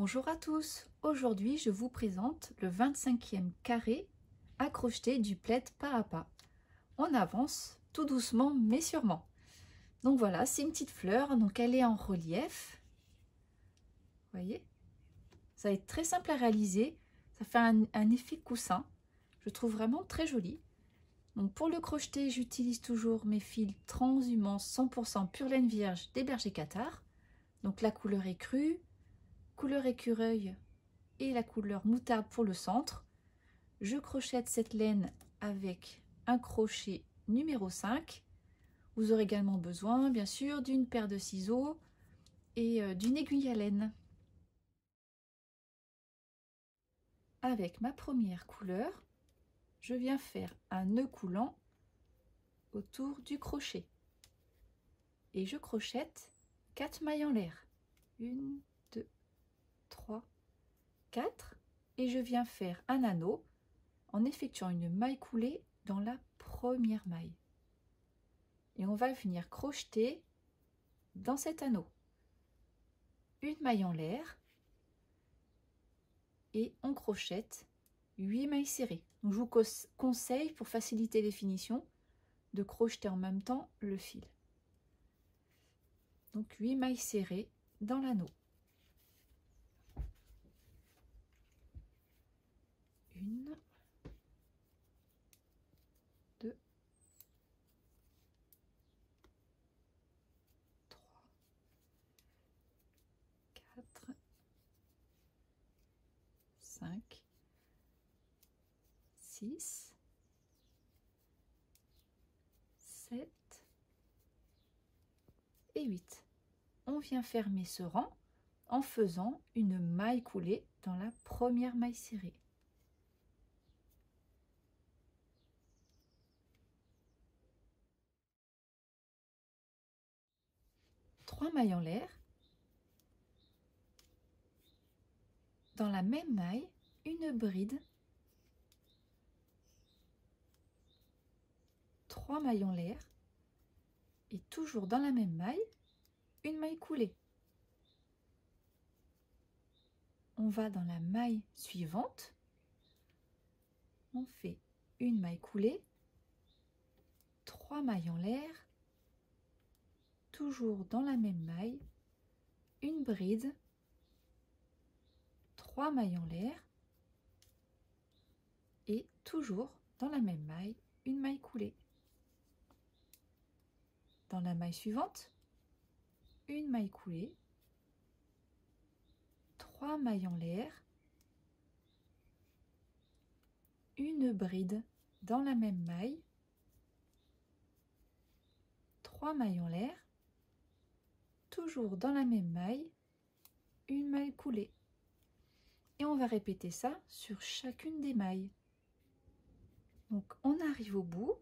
Bonjour à tous, aujourd'hui je vous présente le 25e carré à crocheter du plaid pas à pas. On avance tout doucement mais sûrement. Donc voilà, c'est une petite fleur, donc elle est en relief. Vous voyez, ça va être très simple à réaliser, ça fait un effet coussin. Je trouve vraiment très joli. Donc pour le crocheter, j'utilise toujours mes fils transhumance 100% pure laine vierge des bergers cathares. Donc la couleur est crue, couleur écureuil et la couleur moutarde pour le centre. Je crochette cette laine avec un crochet numéro 5. Vous aurez également besoin, bien sûr, d'une paire de ciseaux et d'une aiguille à laine. Avec ma première couleur, je viens faire un nœud coulant autour du crochet. Et je crochette 4 mailles en l'air. 1, 2, 3, 4. Et je viens faire un anneau en effectuant une maille coulée dans la première maille. Et on va venir crocheter dans cet anneau une maille en l'air et on crochette 8 mailles serrées. Donc je vous conseille, pour faciliter les finitions, de crocheter en même temps le fil. Donc 8 mailles serrées dans l'anneau. 1, 2, 3, 4, 5, 6, 7 et 8. On vient fermer ce rang en faisant une maille coulée dans la première maille serrée. Trois mailles en l'air. Dans la même maille, une bride, 3 mailles en l'air et toujours dans la même maille, une maille coulée. On va dans la maille suivante, on fait une maille coulée, 3 mailles en l'air, toujours dans la même maille, une bride, 3 mailles en l'air et toujours dans la même maille, une maille coulée. Dans la maille suivante, une maille coulée, 3 mailles en l'air, une bride dans la même maille, 3 mailles en l'air, toujours dans la même maille, une maille coulée. Et on va répéter ça sur chacune des mailles. Donc on arrive au bout,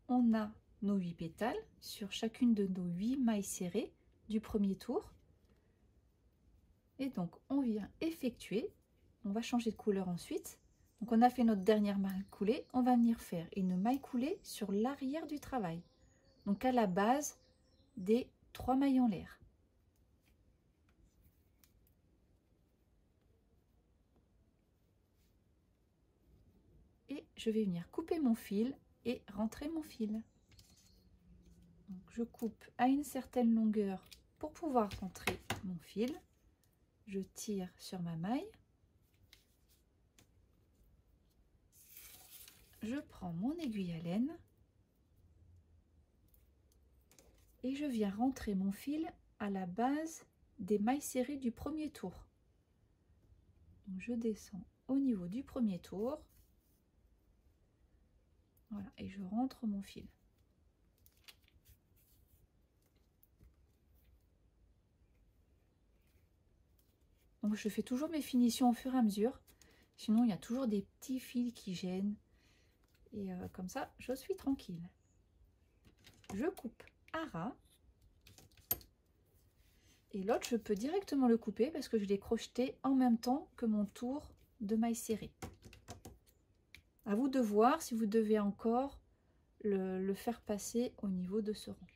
on a nos 8 pétales sur chacune de nos 8 mailles serrées du premier tour. Et donc on vient effectuer, on va changer de couleur ensuite. Donc on a fait notre dernière maille coulée, on va venir faire une maille coulée sur l'arrière du travail. Donc à la base des 3 mailles en l'air. Et je vais venir couper mon fil et rentrer mon fil. Donc je coupe à une certaine longueur pour pouvoir rentrer mon fil. Je tire sur ma maille. Je prends mon aiguille à laine et je viens rentrer mon fil à la base des mailles serrées du premier tour. Donc je descends au niveau du premier tour. Voilà, et je rentre mon fil. Donc je fais toujours mes finitions au fur et à mesure, sinon il y a toujours des petits fils qui gênent. Et comme ça, je suis tranquille. Je coupe à ras. Et l'autre, je peux directement le couper parce que je l'ai crocheté en même temps que mon tour de maille serrée. À vous de voir si vous devez encore le faire passer au niveau de ce rond.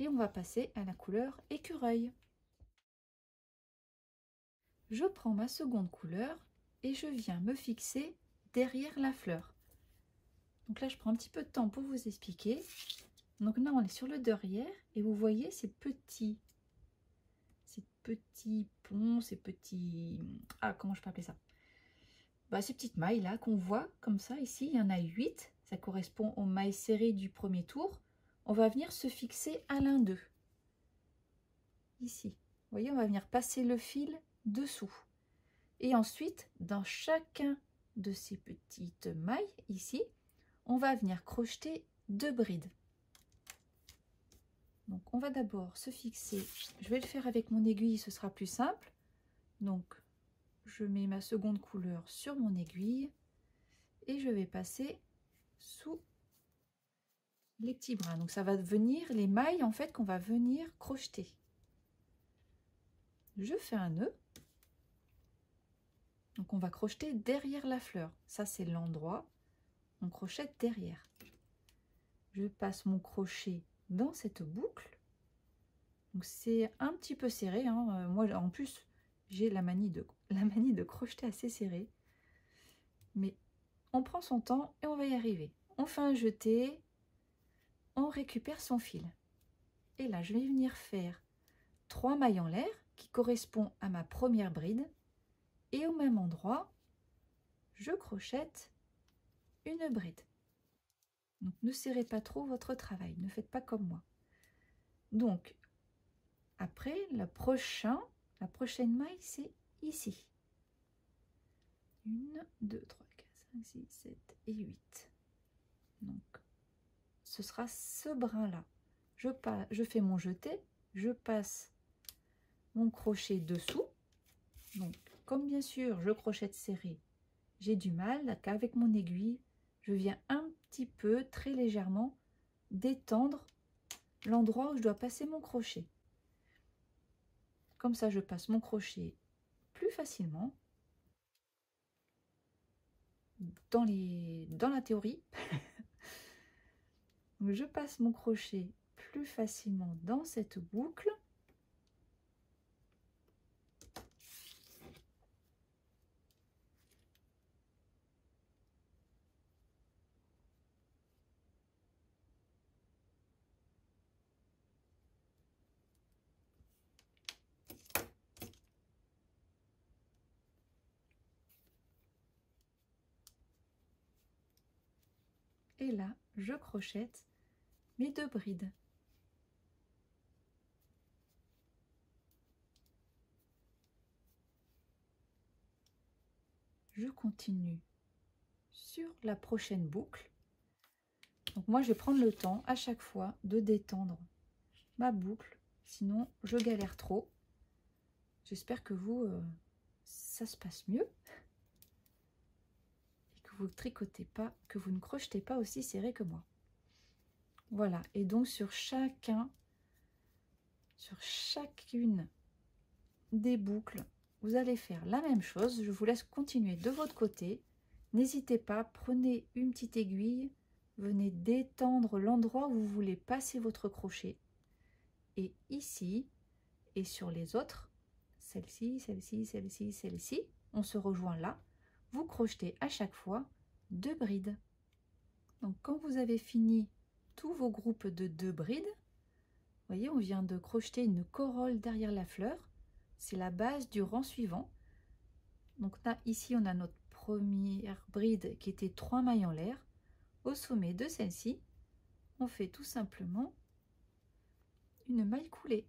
Et on va passer à la couleur écureuil. je prends ma seconde couleur et je viens me fixer derrière la fleur. Donc là, je prends un petit peu de temps pour vous expliquer. Donc là, on est sur le derrière et vous voyez ces petits ponts, ces petits... Ah, comment je peux appeler ça? Bah, ces petites mailles là qu'on voit comme ça ici, il y en a 8. Ça correspond aux mailles serrées du premier tour. On va venir se fixer à l'un d'eux. Ici. Vous voyez, on va venir passer le fil dessous. Et ensuite, dans chacun de ces petites mailles ici, on va venir crocheter 2 brides. Donc on va d'abord se fixer, je vais le faire avec mon aiguille, ce sera plus simple. Donc je mets ma seconde couleur sur mon aiguille et je vais passer sous les petits brins. Donc ça va devenir les mailles en fait qu'on va venir crocheter. Je fais un nœud. Donc on va crocheter derrière la fleur. Ça c'est l'endroit, on crochette derrière. Je passe mon crochet dans cette boucle. Donc c'est un petit peu serré, hein. Moi en plus j'ai la manie de crocheter assez serré. Mais on prend son temps et on va y arriver. On fait un jeté, on récupère son fil. Et là je vais venir faire 3 mailles en l'air qui correspondent à ma première bride. Et au même endroit, je crochette une bride. Donc ne serrez pas trop votre travail, ne faites pas comme moi. Donc après, la prochaine maille, c'est ici. 1, 2, 3, 4, 5, 6, 7 et 8. Donc ce sera ce brin-là. Je fais mon jeté, je passe mon crochet dessous. Donc comme bien sûr je crochette serré, j'ai du mal, qu'avec mon aiguille, je viens un petit peu, très légèrement, détendre l'endroit où je dois passer mon crochet. Comme ça, je passe mon crochet plus facilement. Dans la théorie, je passe mon crochet plus facilement dans cette boucle. Et là, je crochette mes 2 brides. Je continue sur la prochaine boucle. Donc moi, je vais prendre le temps à chaque fois de détendre ma boucle, sinon je galère trop. J'espère que vous, ça se passe mieux. Et que vous tricotez pas, que vous ne crochetez pas aussi serré que moi. Voilà, et donc sur chacune des boucles, vous allez faire la même chose. Je vous laisse continuer de votre côté. N'hésitez pas, prenez une petite aiguille, venez détendre l'endroit où vous voulez passer votre crochet. Et ici, et sur les autres, celle-ci, celle-ci, celle-ci, celle-ci, on se rejoint là. Vous crochetez à chaque fois 2 brides. Donc quand vous avez fini tous vos groupes de 2 brides, vous voyez, on vient de crocheter une corolle derrière la fleur. C'est la base du rang suivant. Donc là, ici, on a notre première bride qui était 3 mailles en l'air. Au sommet de celle-ci, on fait tout simplement une maille coulée.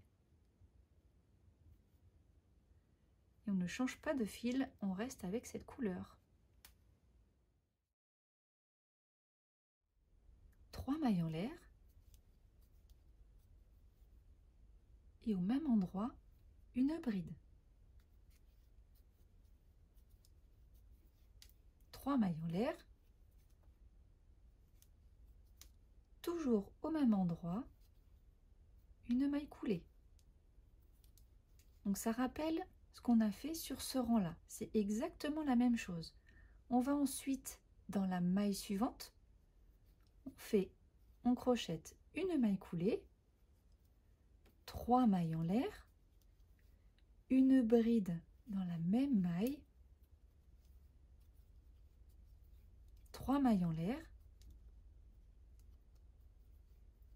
Et on ne change pas de fil, on reste avec cette couleur. 3 mailles en l'air. Et au même endroit, une bride. 3 mailles en l'air. Toujours au même endroit, une maille coulée. Donc ça rappelle ce qu'on a fait sur ce rang-là. C'est exactement la même chose. On va ensuite dans la maille suivante. On crochette une maille coulée, 3 mailles en l'air, une bride dans la même maille, 3 mailles en l'air,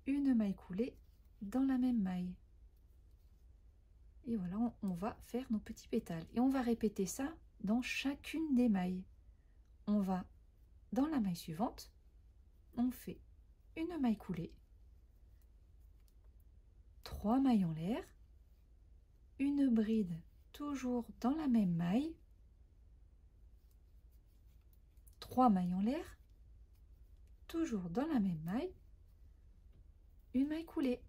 une maille coulée dans la même maille. Et voilà, on va faire nos petits pétales. Et on va répéter ça dans chacune des mailles. On va dans la maille suivante, on fait une maille coulée, 3 mailles en l'air, une bride toujours dans la même maille, 3 mailles en l'air, toujours dans la même maille, une maille coulée.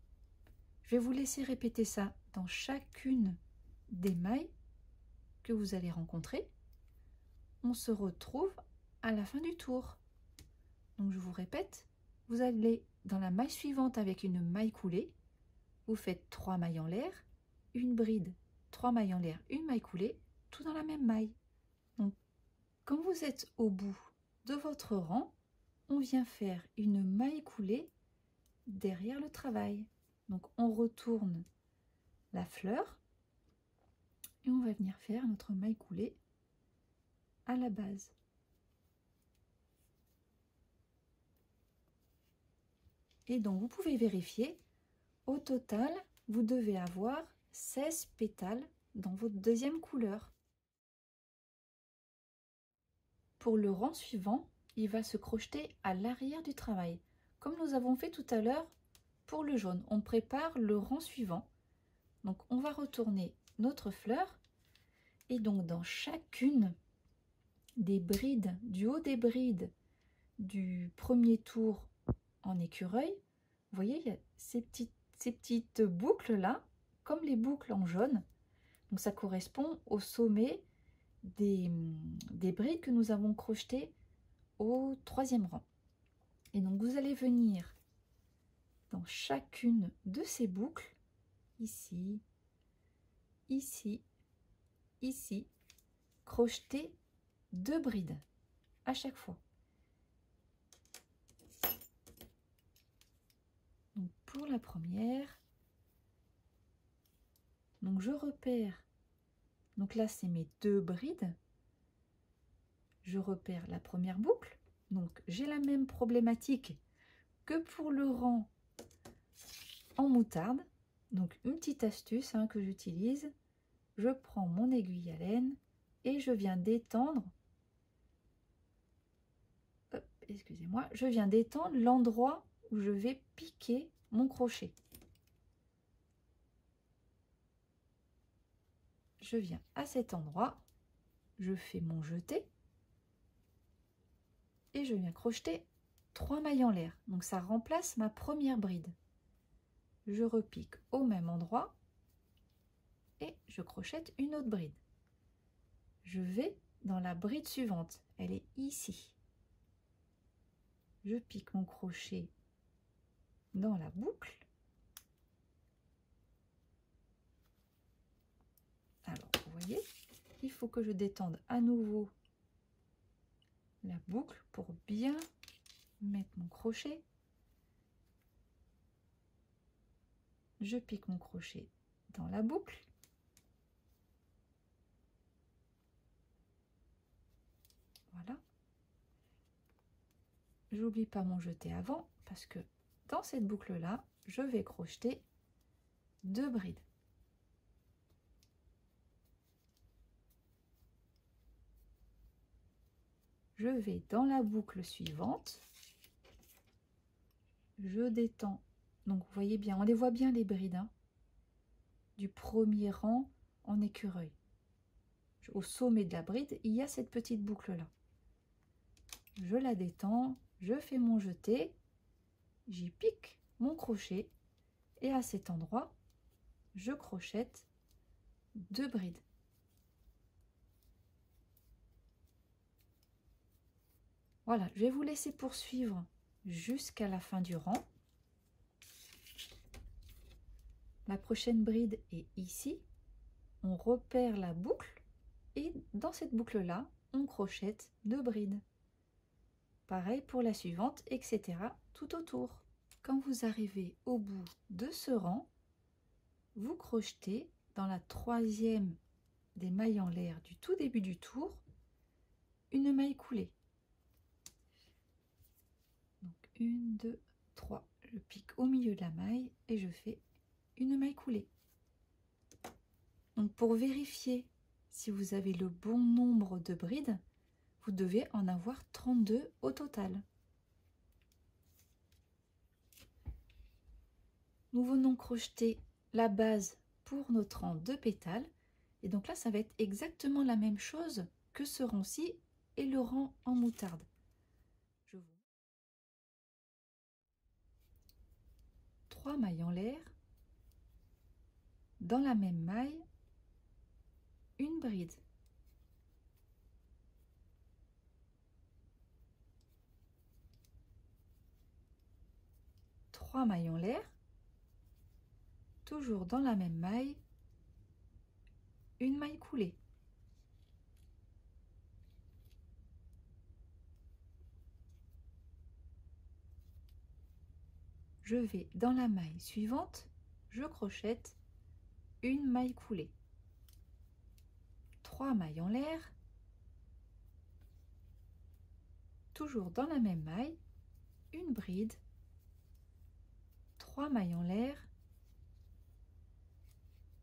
Je vais vous laisser répéter ça dans chacune des mailles que vous allez rencontrer. On se retrouve à la fin du tour. Donc je vous répète, vous allez dans la maille suivante avec une maille coulée, vous faites 3 mailles en l'air, une bride, 3 mailles en l'air, une maille coulée, tout dans la même maille. Donc quand vous êtes au bout de votre rang, on vient faire une maille coulée derrière le travail. Donc on retourne la fleur et on va venir faire notre maille coulée à la base. Et donc vous pouvez vérifier, au total vous devez avoir 16 pétales dans votre deuxième couleur. Pour le rang suivant, il va se crocheter à l'arrière du travail. Comme nous avons fait tout à l'heure pour le jaune, on prépare le rang suivant. Donc on va retourner notre fleur et donc dans chacune des brides, du haut des brides du premier tour en écureuil, vous voyez, il y a ces petites boucles là, comme les boucles en jaune. Donc ça correspond au sommet des brides que nous avons crochetées au troisième rang. Et donc vous allez venir dans chacune de ces boucles, ici, ici, ici, crocheter 2 brides à chaque fois. Donc pour la première, donc je repère, donc là c'est mes 2 brides, je repère la première boucle, donc j'ai la même problématique que pour le rang en moutarde. Donc une petite astuce que j'utilise, je prends mon aiguille à laine et je viens d'étendre, excusez-moi, je viens d'étendre l'endroit où je vais piquer mon crochet. Je viens à cet endroit, je fais mon jeté et je viens crocheter 3 mailles en l'air. Donc ça remplace ma première bride. Je repique au même endroit et je crochette une autre bride. Je vais dans la bride suivante, elle est ici. Je pique mon crochet dans la boucle. Alors, vous voyez, il faut que je détende à nouveau la boucle pour bien mettre mon crochet. Je pique mon crochet dans la boucle. Voilà. J'oublie pas mon jeté avant parce que dans cette boucle là, je vais crocheter 2 brides. Je vais dans la boucle suivante, je détends, donc vous voyez bien, on les voit bien les brides du premier rang en écureuil. Au sommet de la bride, il y a cette petite boucle là. Je la détends, je fais mon jeté, j'y pique mon crochet et à cet endroit, je crochette 2 brides. Voilà, je vais vous laisser poursuivre jusqu'à la fin du rang. La prochaine bride est ici. On repère la boucle et dans cette boucle-là, on crochette 2 brides. Pareil pour la suivante, etc. tout autour. Quand vous arrivez au bout de ce rang, vous crochetez dans la troisième des mailles en l'air du tout début du tour, une maille coulée. Donc 1, 2, 3. Je pique au milieu de la maille et je fais une maille coulée. Donc pour vérifier si vous avez le bon nombre de brides, vous devez en avoir 32 au total. Nous venons crocheter la base pour notre rang de pétales. Et donc là, ça va être exactement la même chose que ce rang-ci et le rang en moutarde. 3 mailles en l'air, dans la même maille, une bride. Trois mailles en l'air, toujours dans la même maille, une maille coulée. Je vais dans la maille suivante, je crochette une maille coulée. 3 mailles en l'air, toujours dans la même maille, une bride, 3 mailles en l'air,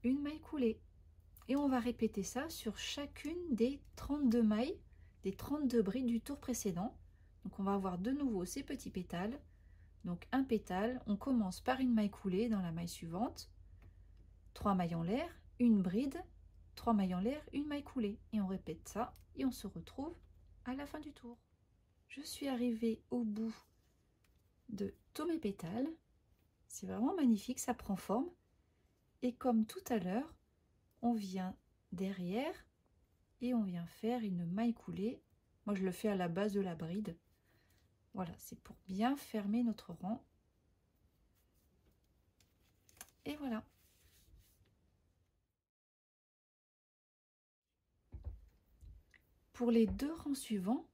une maille coulée. Et on va répéter ça sur chacune des 32 mailles, des 32 brides du tour précédent. Donc on va avoir de nouveau ces petits pétales. Donc un pétale, on commence par une maille coulée dans la maille suivante, 3 mailles en l'air, une bride, 3 mailles en l'air, une maille coulée. Et on répète ça et on se retrouve à la fin du tour. Je suis arrivée au bout de tous mes pétales. C'est vraiment magnifique, ça prend forme. Et comme tout à l'heure, on vient derrière et on vient faire une maille coulée. Moi, je le fais à la base de la bride. Voilà, c'est pour bien fermer notre rang. Et voilà. Pour les deux rangs suivants,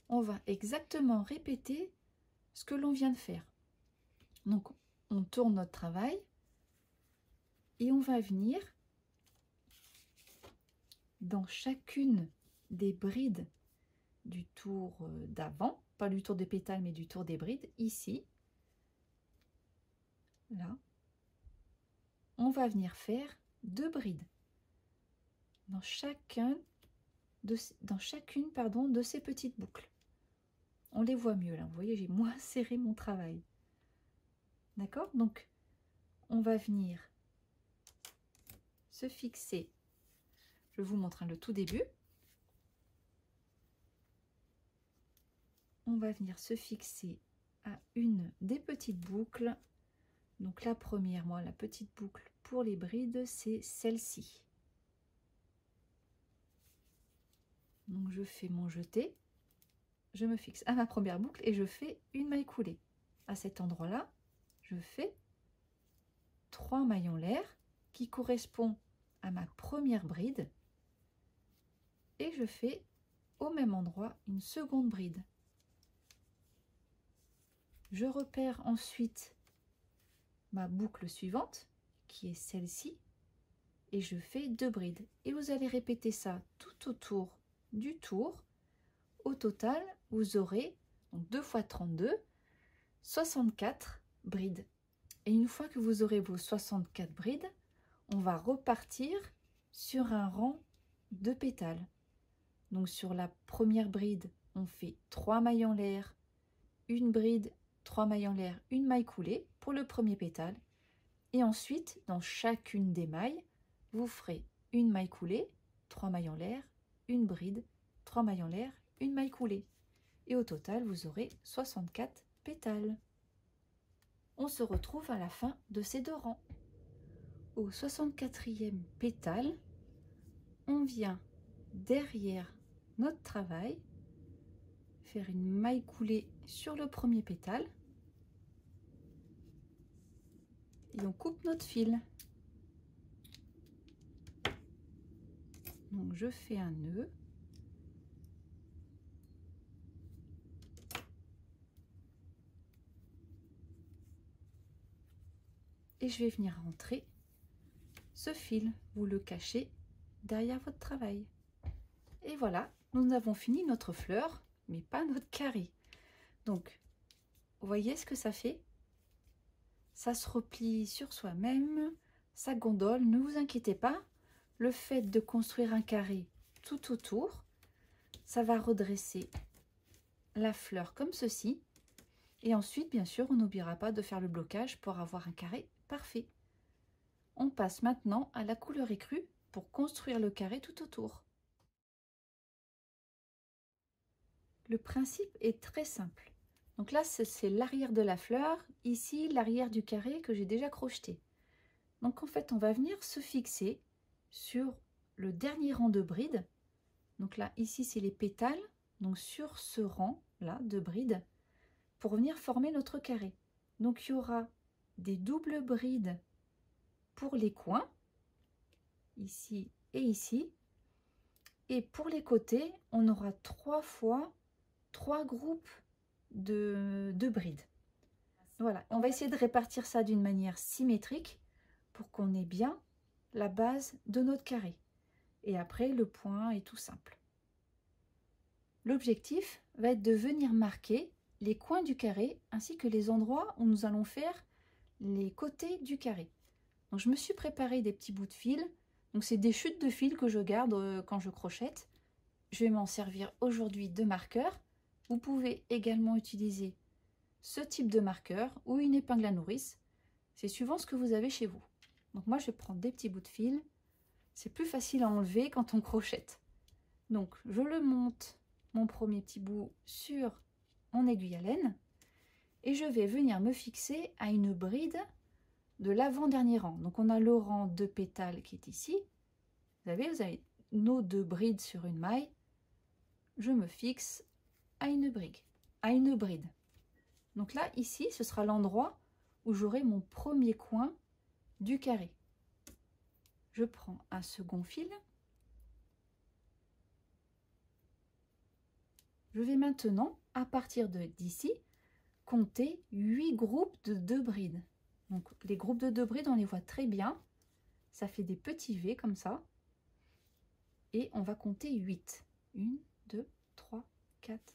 on va exactement répéter ce que l'on vient de faire. Donc, on tourne notre travail et on va venir dans chacune des brides du tour d'avant, pas du tour des pétales, mais du tour des brides, ici, là, on va venir faire 2 brides dans chacune de ces petites boucles. On les voit mieux là, vous voyez, j'ai moins serré mon travail. D'accord? Donc, on va venir se fixer. Je vous montre le tout début. On va venir se fixer à une des petites boucles. Donc la première, moi, la petite boucle pour les brides, c'est celle-ci. Donc je fais mon jeté, je me fixe à ma première boucle et je fais une maille coulée. À cet endroit-là, je fais 3 mailles en l'air qui correspond à ma première bride et je fais au même endroit une seconde bride. Je repère ensuite ma boucle suivante qui est celle-ci et je fais 2 brides. Et vous allez répéter ça tout autour du tour. Au total, vous aurez donc 2 fois 32, 64 brides. Et une fois que vous aurez vos 64 brides, on va repartir sur un rang de pétales. Donc sur la première bride, on fait 3 mailles en l'air, une bride, 3 mailles en l'air, une maille coulée pour le premier pétale. Et ensuite, dans chacune des mailles, vous ferez une maille coulée, 3 mailles en l'air, une bride, 3 mailles en l'air, une maille coulée. Et au total, vous aurez 64 pétales. On se retrouve à la fin de ces 2 rangs. Au 64e pétale, on vient derrière notre travail faire une maille coulée sur le premier pétale et on coupe notre fil. Donc je fais un nœud. Et je vais venir rentrer ce fil, vous le cachez derrière votre travail. Et voilà, nous avons fini notre fleur, mais pas notre carré. Donc, vous voyez ce que ça fait? Ça se replie sur soi-même, ça gondole, ne vous inquiétez pas. Le fait de construire un carré tout autour, ça va redresser la fleur comme ceci. Et ensuite, bien sûr, on n'oubliera pas de faire le blocage pour avoir un carré parfait. On passe maintenant à la couleur écrue pour construire le carré tout autour. Le principe est très simple. Donc là, c'est l'arrière de la fleur, ici l'arrière du carré que j'ai déjà crocheté. Donc en fait, on va venir se fixer sur le dernier rang de brides. Donc là, ici, c'est les pétales. Donc sur ce rang-là de brides, pour venir former notre carré. Donc il y aura des doubles brides pour les coins, ici et ici. Et pour les côtés, on aura 3 fois 3 groupes de brides. Voilà, on va essayer de répartir ça d'une manière symétrique pour qu'on ait bien la base de notre carré. Et après, le point est tout simple. L'objectif va être de venir marquer les coins du carré ainsi que les endroits où nous allons faire les côtés du carré. Donc je me suis préparé des petits bouts de fil. Donc c'est des chutes de fil que je garde quand je crochette. Je vais m'en servir aujourd'hui de marqueur. Vous pouvez également utiliser ce type de marqueur ou une épingle à nourrice. C'est suivant ce que vous avez chez vous. Donc moi je vais prendre des petits bouts de fil. C'est plus facile à enlever quand on crochette. Donc je le monte, mon premier petit bout, sur mon aiguille à laine. Et je vais venir me fixer à une bride de l'avant-dernier rang. Donc on a le rang de pétales qui est ici. Vous avez nos 2 brides sur une maille. Je me fixe à une bride. Donc là, ici, ce sera l'endroit où j'aurai mon premier coin du carré. Je prends un second fil. Je vais maintenant, à partir d'ici, compter 8 groupes de 2 brides. Donc les groupes de 2 brides, on les voit très bien. Ça fait des petits V comme ça. Et on va compter 8. 1, 2, 3, 4,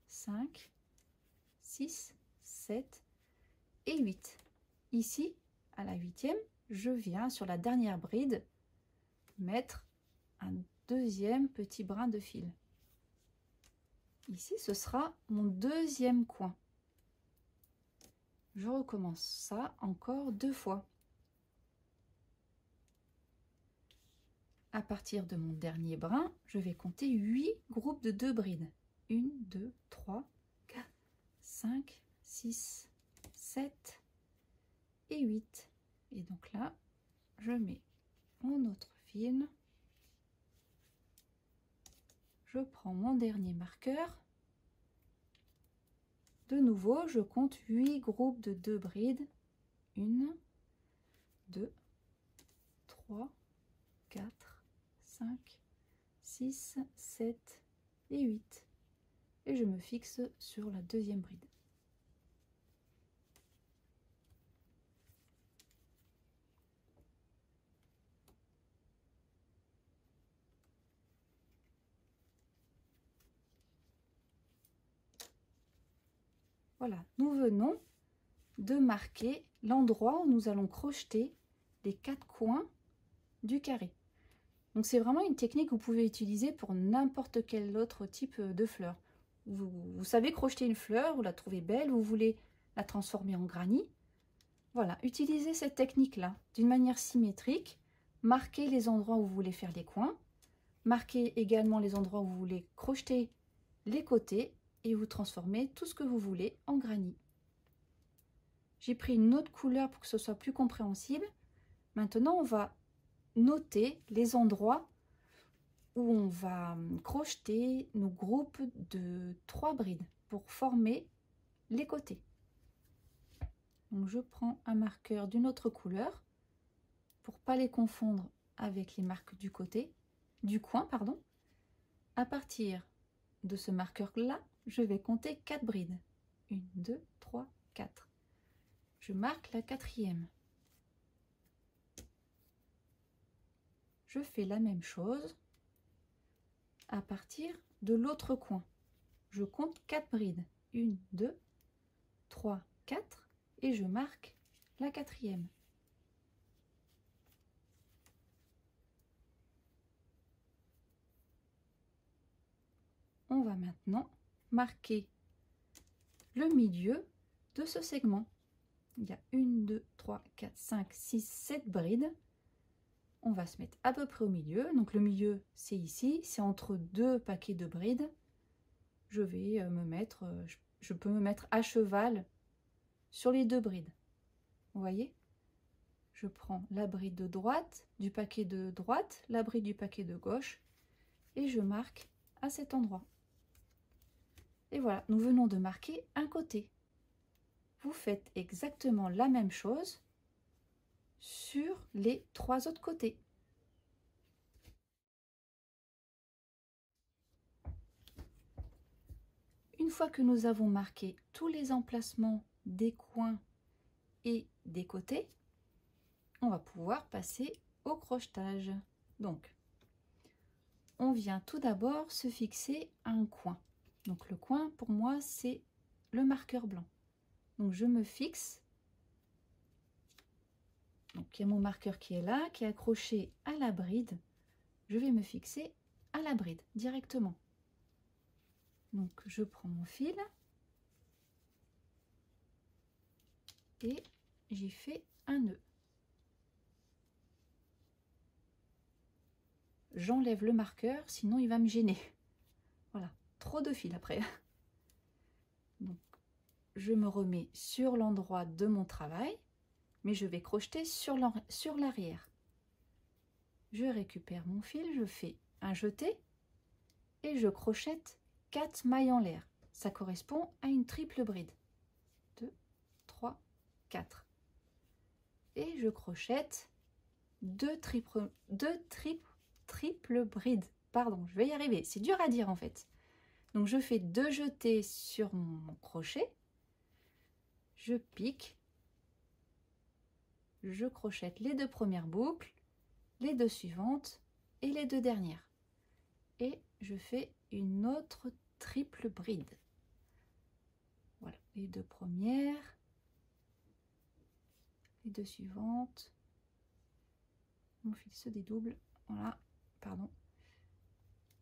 5, 6, 7 et 8. Ici, à la 8e, je viens sur la dernière bride mettre un deuxième petit brin de fil. Ici, ce sera mon deuxième coin. Je recommence ça encore 2 fois. À partir de mon dernier brin, je vais compter 8 groupes de 2 brides. 1, 2, 3, 4, 5, 6, 7 et 8. Et donc là, je mets mon autre fil. Je prends mon dernier marqueur. De nouveau, je compte 8 groupes de 2 brides. 1, 2, 3, 4, 5, 6, 7 et 8. Et je me fixe sur la deuxième bride. Voilà, nous venons de marquer l'endroit où nous allons crocheter les 4 coins du carré. Donc c'est vraiment une technique que vous pouvez utiliser pour n'importe quel autre type de fleur. Vous savez crocheter une fleur, vous la trouvez belle, vous voulez la transformer en granit. Voilà, utilisez cette technique-là d'une manière symétrique. Marquez les endroits où vous voulez faire les coins. Marquez également les endroits où vous voulez crocheter les côtés et vous transformez tout ce que vous voulez en granit. J'ai pris une autre couleur pour que ce soit plus compréhensible. Maintenant, on va noter les endroits où on va crocheter nos groupes de 3 brides pour former les côtés. Donc je prends un marqueur d'une autre couleur pour pas les confondre avec les marques du côté, du coin, pardon. À partir de ce marqueur là, je vais compter 4 brides. 1, 2, 3, 4. Je marque la 4e. je fais la même chose à partir de l'autre coin. Je compte 4 brides. 1, 2, 3, 4 et je marque la 4e. On va maintenant marquer le milieu de ce segment. Il y a 1, 2, 3, 4, 5, 6, 7 brides. On va se mettre à peu près au milieu. Donc le milieu, c'est ici, c'est entre deux paquets de brides. Je vais me mettre, je peux me mettre à cheval sur les deux brides. Vous voyez? Je prends la bride de droite, du paquet de droite, la bride du paquet de gauche, et je marque à cet endroit. Et voilà, nous venons de marquer un côté. Vous faites exactement la même chose sur les 3 autres côtés. Une fois que nous avons marqué tous les emplacements des coins et des côtés, on va pouvoir passer au crochetage. Donc, on vient tout d'abord se fixer un coin. Donc le coin, pour moi, c'est le marqueur blanc. Donc je me fixe. Donc il y a mon marqueur qui est là, qui est accroché à la bride. Je vais me fixer à la bride directement. Donc je prends mon fil et j'y fais un nœud. J'enlève le marqueur, sinon il va me gêner. Voilà, trop de fil après. Donc je me remets sur l'endroit de mon travail, mais je vais crocheter sur l'arrière. Je récupère mon fil, je fais un jeté et je crochette 4 mailles en l'air. Ça correspond à une triple bride. 2, 3, 4. Et je crochette deux triples brides. Pardon, je vais y arriver. C'est dur à dire en fait. Donc je fais 2 jetés sur mon crochet. Je pique. Je crochette les 2 premières boucles, les 2 suivantes et les 2 dernières. Et je fais une autre triple bride. Voilà, les 2 premières, les 2 suivantes. Mon fil se dédouble, voilà, pardon.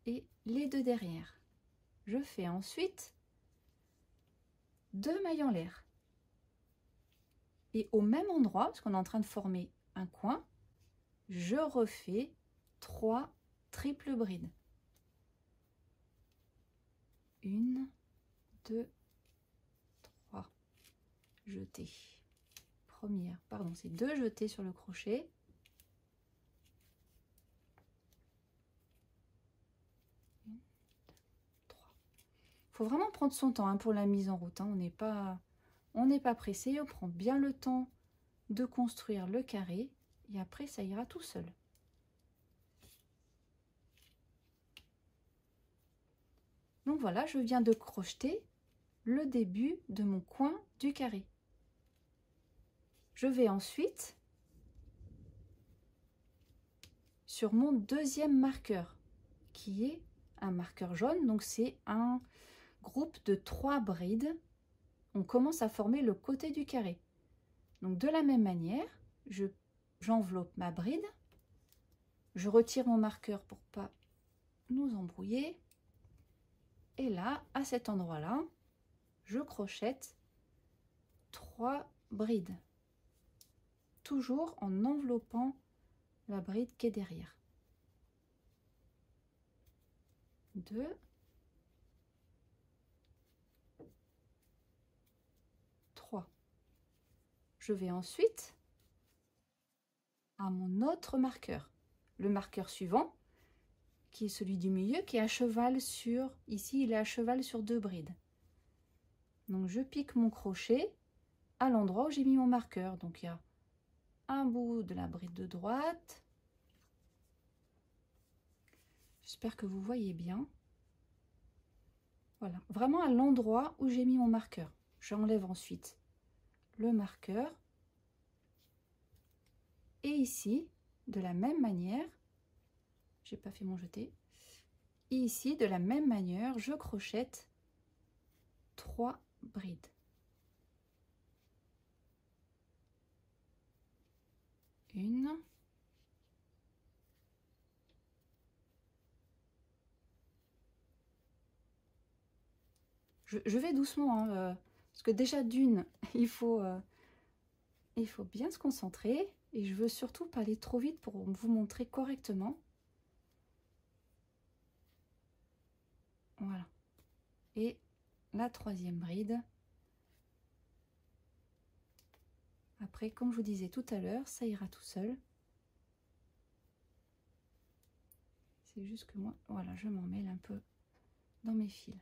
Et les 2 derrière. Je fais ensuite 2 mailles en l'air. Et au même endroit, parce qu'on est en train de former un coin, je refais 3 triples brides. 1, 2, 3. Jetés. Première, pardon, c'est 2 jetés sur le crochet. Il faut vraiment prendre son temps pour la mise en route. On n'est pas pressé, on prend bien le temps de construire le carré et après ça ira tout seul. Donc voilà, je viens de crocheter le début de mon coin du carré. Je vais ensuite sur mon deuxième marqueur qui est un marqueur jaune, donc c'est un groupe de 3 brides. On commence à former le côté du carré. Donc de la même manière, j'enveloppe ma bride, je retire mon marqueur pour pas nous embrouiller, et là, à cet endroit-là, je crochette 3 brides, toujours en enveloppant la bride qui est derrière. 2, 3. Je vais ensuite à mon autre marqueur, le marqueur suivant, qui est celui du milieu, qui est à cheval sur, ici il est à cheval sur 2 brides. Donc je pique mon crochet à l'endroit où j'ai mis mon marqueur. Donc il y a un bout de la bride de droite. J'espère que vous voyez bien. Voilà, vraiment à l'endroit où j'ai mis mon marqueur. J'enlève ensuite le marqueur. Et ici, de la même manière, j'ai pas fait mon jeté. Et ici, de la même manière, je crochette 3 brides. Une. Je vais doucement, hein, parce que déjà d'une, il faut bien se concentrer. Et je veux surtout pas aller trop vite pour vous montrer correctement. Voilà. Et la 3e bride. Après, comme je vous disais tout à l'heure, ça ira tout seul. C'est juste que moi, voilà, je m'en mêle un peu dans mes fils.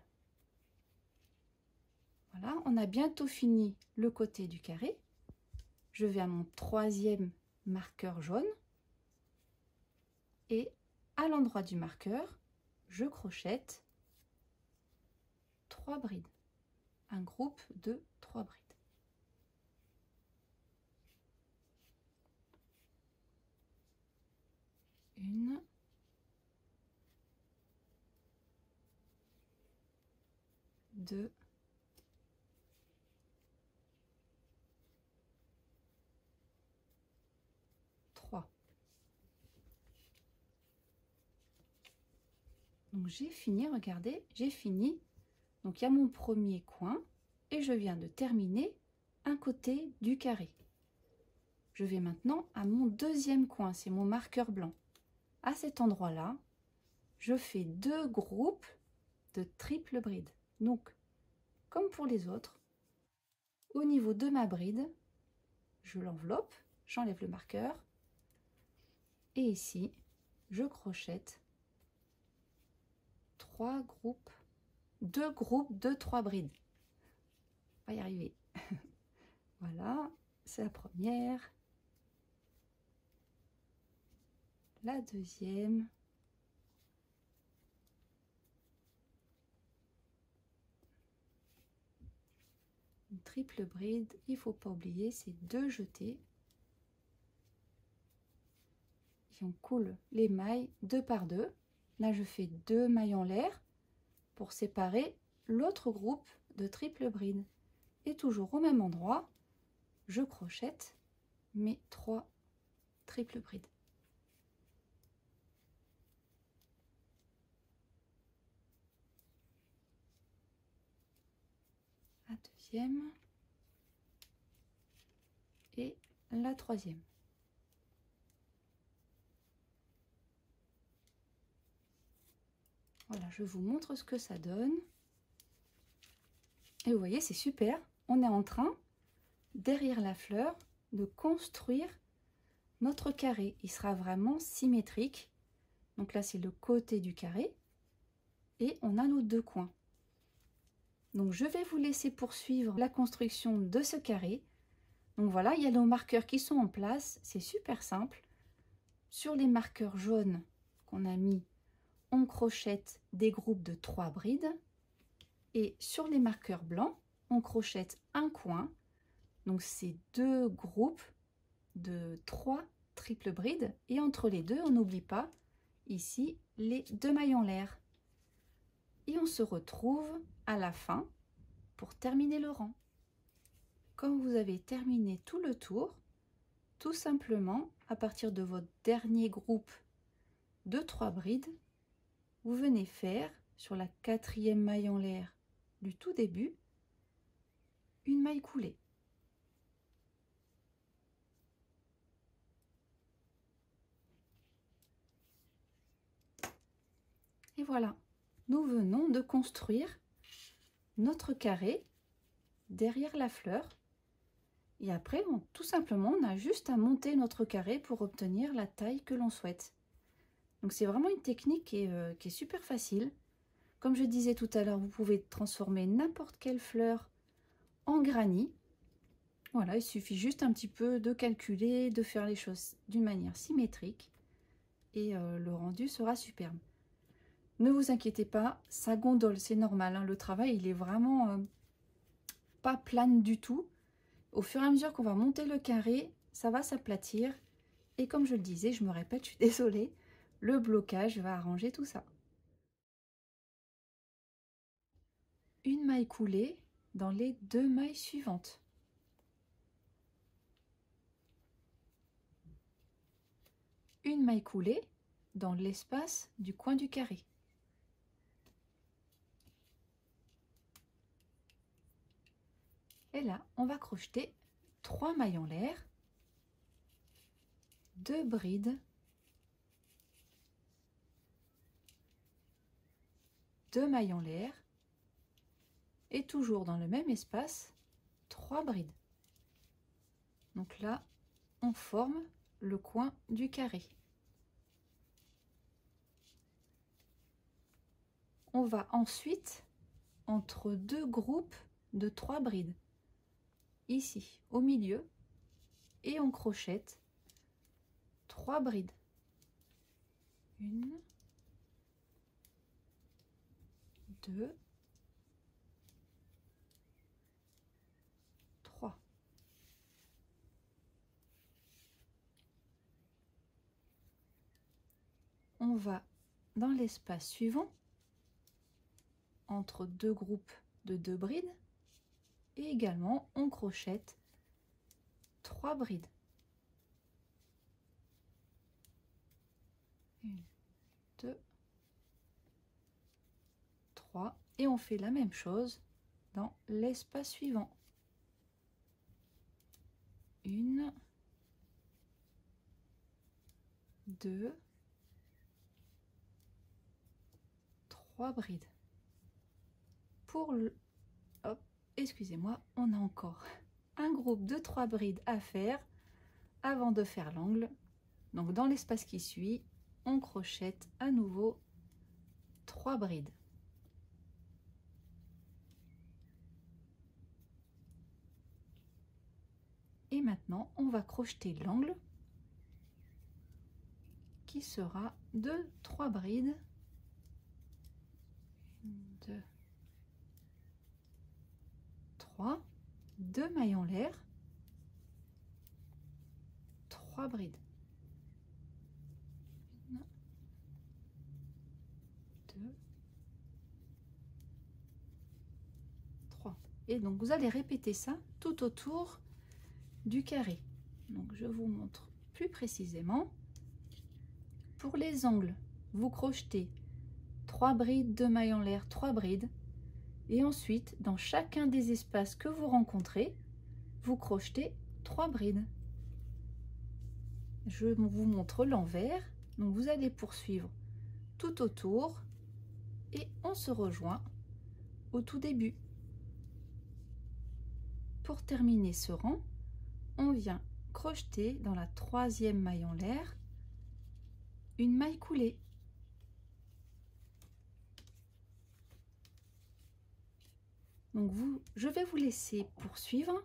Voilà, on a bientôt fini le côté du carré. Je vais à mon 3e marqueur jaune. Et à l'endroit du marqueur, je crochette 3 brides. Un groupe de 3 brides. Une. Deux. 3. Donc j'ai fini, regardez, j'ai fini. Donc il y a mon premier coin et je viens de terminer un côté du carré. Je vais maintenant à mon 2e coin, c'est mon marqueur blanc. À cet endroit-là, je fais 2 groupes de triple bride. Donc, comme pour les autres, au niveau de ma bride, je l'enveloppe, j'enlève le marqueur et ici, je crochette 2 groupes de 3 brides. On va y arriver. Voilà, c'est la première. La 2e. Une triple bride, il faut pas oublier, c'est 2 jetés. Et on coule les mailles 2 par 2. Là, je fais 2 mailles en l'air pour séparer l'autre groupe de triple bride. Et toujours au même endroit, je crochette mes 3 triple brides. La 2e et la 3e. Voilà, je vous montre ce que ça donne. Et vous voyez, c'est super. On est en train, derrière la fleur, de construire notre carré. Il sera vraiment symétrique. Donc là, c'est le côté du carré. Et on a nos 2 coins. Donc je vais vous laisser poursuivre la construction de ce carré. Donc voilà, il y a nos marqueurs qui sont en place. C'est super simple. Sur les marqueurs jaunes qu'on a mis, on crochette des groupes de 3 brides. Et sur les marqueurs blancs, on crochette un coin. Donc c'est 2 groupes de 3 triple brides. Et entre les deux, on n'oublie pas ici les 2 mailles en l'air. Et on se retrouve à la fin pour terminer le rang. Quand vous avez terminé tout le tour, tout simplement, à partir de votre dernier groupe de 3 brides, vous venez faire sur la 4e maille en l'air du tout début, une maille coulée. Et voilà, nous venons de construire notre carré derrière la fleur. Et après, tout simplement, on a juste à monter notre carré pour obtenir la taille que l'on souhaite. Donc c'est vraiment une technique qui est super facile. Comme je disais tout à l'heure, vous pouvez transformer n'importe quelle fleur en granit. Voilà, il suffit juste un petit peu de calculer, de faire les choses d'une manière symétrique. Et le rendu sera superbe. Ne vous inquiétez pas, ça gondole, c'est normal. Hein, le travail, il est vraiment pas plane du tout. Au fur et à mesure qu'on va monter le carré, ça va s'aplatir. Et comme je le disais, je me répète, je suis désolée. Le blocage va arranger tout ça. Une maille coulée dans les 2 mailles suivantes. Une maille coulée dans l'espace du coin du carré. Et là, on va crocheter 3 mailles en l'air, 2 brides, 2 mailles en l'air et toujours dans le même espace, 3 brides. Donc là, on forme le coin du carré. On va ensuite entre 2 groupes de 3 brides, ici au milieu, et on crochette 3 brides. 1, 2, 3. On va dans l'espace suivant, entre 2 groupes de 2 brides, et également on crochette 3 brides. 1, 2, 3. Et on fait la même chose dans l'espace suivant. 1, 2, 3 brides. Pour le... Hop, excusez-moi, on a encore un groupe de 3 brides à faire avant de faire l'angle. Donc dans l'espace qui suit, on crochette à nouveau 3 brides. Et maintenant, on va crocheter l'angle qui sera de 3 brides. 1, 2, 3, 2 mailles en l'air, 3 brides. 1, 2, 3. Et donc vous allez répéter ça tout autour du carré. Donc je vous montre plus précisément. Pour les angles, vous crochetez 3 brides, 2 mailles en l'air, 3 brides. Et ensuite, dans chacun des espaces que vous rencontrez, vous crochetez 3 brides. Je vous montre l'envers. Donc vous allez poursuivre tout autour et on se rejoint au tout début. Pour terminer ce rang, on vient crocheter dans la 3e maille en l'air une maille coulée. Donc je vais vous laisser poursuivre.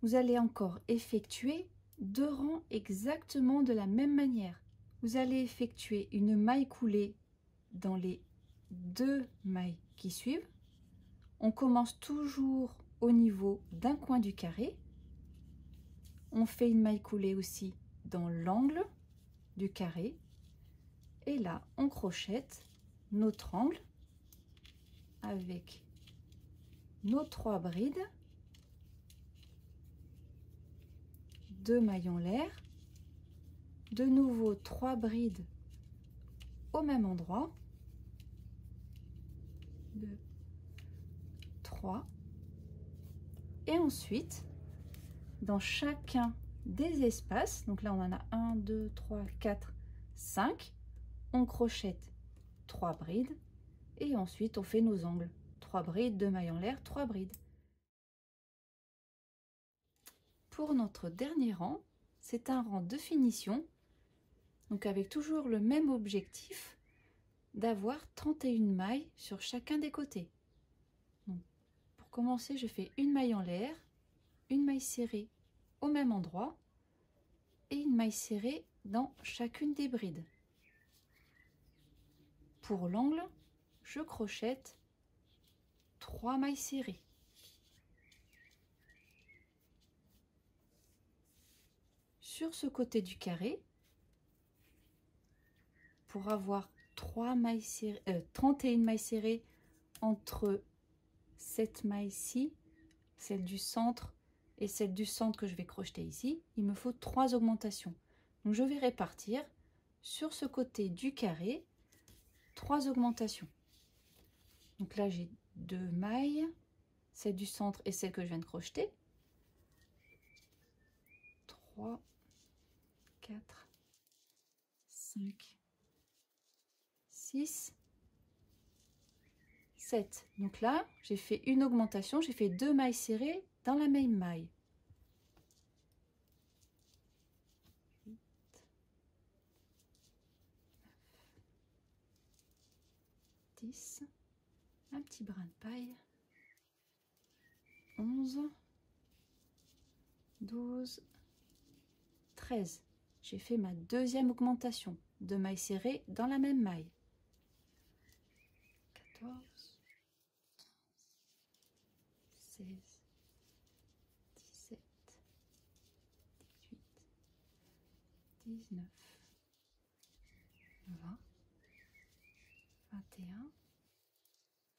Vous allez encore effectuer 2 rangs exactement de la même manière. Vous allez effectuer une maille coulée dans les 2 mailles qui suivent. On commence toujours au niveau d'un coin du carré. On fait une maille coulée aussi dans l'angle du carré. Et là, on crochette notre angle avec nos 3 brides, 2 mailles en l'air, de nouveau 3 brides au même endroit, 2, 3, et ensuite dans chacun des espaces, donc là on en a 1, 2, 3, 4, 5, on crochette 3 brides et ensuite on fait nos angles, 3 brides, 2 mailles en l'air, 3 brides. Pour notre dernier rang, c'est un rang de finition, donc avec toujours le même objectif d'avoir 31 mailles sur chacun des côtés. Donc, pour commencer, je fais une maille en l'air, une maille serrée au même endroit et une maille serrée dans chacune des brides. Pour l'angle, je crochette 3 mailles serrées. Sur ce côté du carré, pour avoir 31 mailles serrées entre cette maille-ci, celle du centre et celle du centre que je vais crocheter ici, il me faut 3 augmentations. Donc je vais répartir sur ce côté du carré 3 augmentations. Donc là j'ai 2 mailles, celle du centre et celle que je viens de crocheter. 3, 4, 5, 6, 7. Donc là, j'ai fait une augmentation, j'ai fait 2 mailles serrées dans la même maille. 8, 9, 10, un petit brin de paille, 11, 12, 13. J'ai fait ma deuxième augmentation, 2 mailles serrées dans la même maille. 14, 16, 17, 18, 19, 20, 21,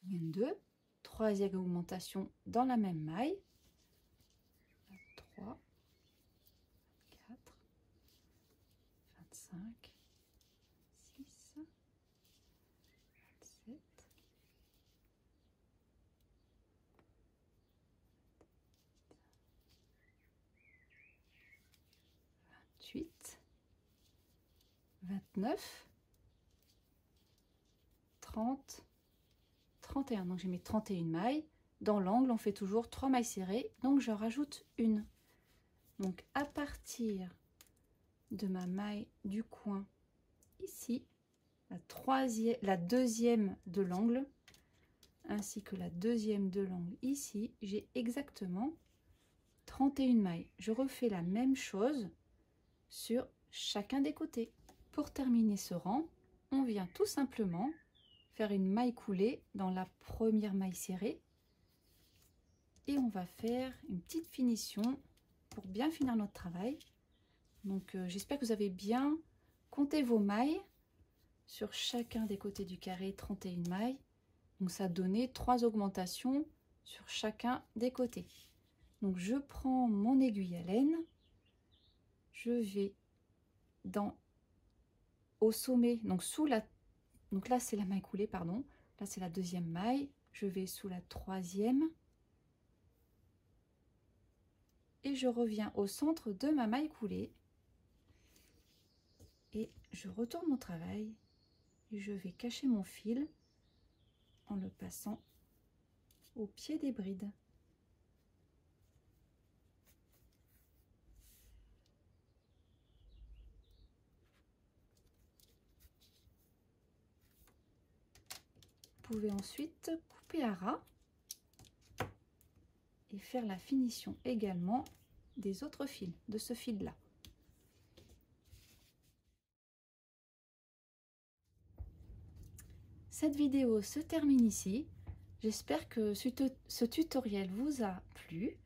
22. Troisième augmentation dans la même maille. 23, 24, 25, 26, 27, 28, 29, 30, 31. Donc j'ai mis 31 mailles. Dans l'angle, on fait toujours 3 mailles serrées, donc je rajoute une. Donc à partir de ma maille du coin ici, la deuxième de l'angle, ainsi que la deuxième de l'angle ici, j'ai exactement 31 mailles. Je refais la même chose sur chacun des côtés. Pour terminer ce rang, on vient tout simplement faire une maille coulée dans la première maille serrée et on va faire une petite finition pour bien finir notre travail. Donc j'espère que vous avez bien compté vos mailles sur chacun des côtés du carré, 31 mailles. Donc ça donnait 3 augmentations sur chacun des côtés. Donc je prends mon aiguille à laine, je vais au sommet, donc donc là c'est la maille coulée, pardon, là c'est la deuxième maille, je vais sous la troisième et je reviens au centre de ma maille coulée et je retourne mon travail et je vais cacher mon fil en le passant au pied des brides. Vous pouvez ensuite couper à ras et faire la finition également des autres fils, de ce fil là. Cette vidéo se termine ici. J'espère que ce tutoriel vous a plu.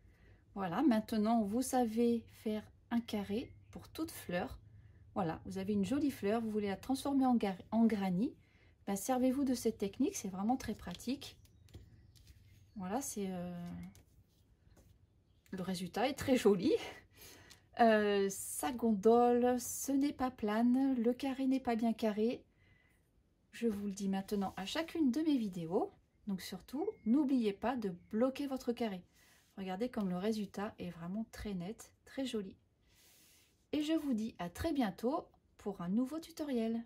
Voilà, maintenant vous savez faire un carré pour toute fleur. Voilà, vous avez une jolie fleur, vous voulez la transformer en granit. Ben, servez-vous de cette technique, c'est vraiment très pratique. Voilà, le résultat est très joli. Ça gondole, ce n'est pas plane, le carré n'est pas bien carré. Je vous le dis maintenant à chacune de mes vidéos. Donc surtout, n'oubliez pas de bloquer votre carré. Regardez comme le résultat est vraiment très net, très joli. Et je vous dis à très bientôt pour un nouveau tutoriel.